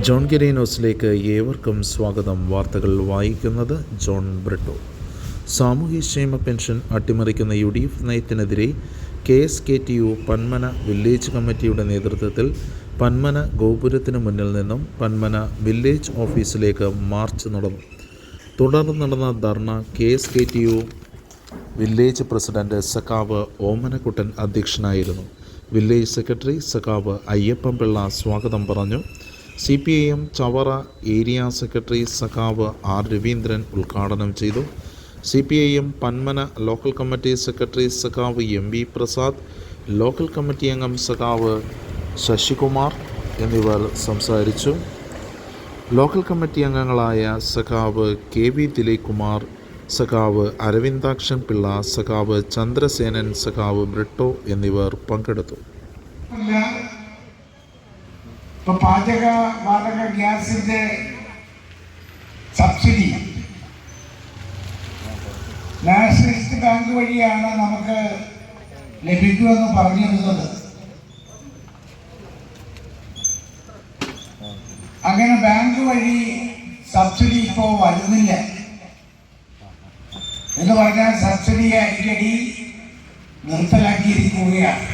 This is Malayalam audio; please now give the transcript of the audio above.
ജോൺ ഗിരി ന്യൂസിലേക്ക് ഏവർക്കും സ്വാഗതം. വാർത്തകൾ വായിക്കുന്നത് ജോൺ ബ്രിട്ടോ. സാമൂഹ്യക്ഷേമ പെൻഷൻ അട്ടിമറിക്കുന്ന UDF നയത്തിനെതിരെ KSKTU പന്മന വില്ലേജ് കമ്മിറ്റിയുടെ നേതൃത്വത്തിൽ പന്മന ഗോപുരത്തിന് മുന്നിൽ നിന്നും പന്മന വില്ലേജ് ഓഫീസിലേക്ക് മാർച്ച് നടന്നു. തുടർന്ന് നടന്ന ധർണ KSKTU വില്ലേജ് പ്രസിഡന്റ് സഖാവ് ഓമനക്കുട്ടൻ അധ്യക്ഷനായിരുന്നു. വില്ലേജ് സെക്രട്ടറി സഖാവ് അയ്യപ്പൻപിള്ള സ്വാഗതം പറഞ്ഞു. CPIM ചവറ ഏരിയ സെക്രട്ടറി സഖാവ് R. രവീന്ദ്രൻ ഉദ്ഘാടനം ചെയ്തു. CPIM Panmana local committee secretary സഖാവ് MV പ്രസാദ്, ലോക്കൽ കമ്മിറ്റി അംഗം സഖാവ് ശശികുമാർ എന്നിവർ സംസാരിച്ചു. ലോക്കൽ കമ്മിറ്റി അംഗങ്ങളായ സഖാവ് KV ദിലീപ് കുമാർ, സഖാവ് അരവിന്ദാക്ഷൻ പിള്ള, സഖാവ് ചന്ദ്രസേനൻ, സഖാവ് ബ്രിട്ടോ എന്നിവർ പങ്കെടുത്തു. ഇപ്പോൾ പാചകവാതക ഗ്യാസിൻ്റെ സബ്സിഡി നാഷണലിസ്റ്റ് ബാങ്ക് വഴിയാണ് നമുക്ക് ലഭിക്കുമെന്ന് പറഞ്ഞിരുന്നത്. അങ്ങനെ ബാങ്ക് വഴി സബ്സിഡി ഇപ്പോൾ വരുന്നില്ല എന്ന് പറഞ്ഞാൽ സബ്സിഡി അടിക്കടി നിർത്തലാക്കിയിരിക്കുകയാണ്.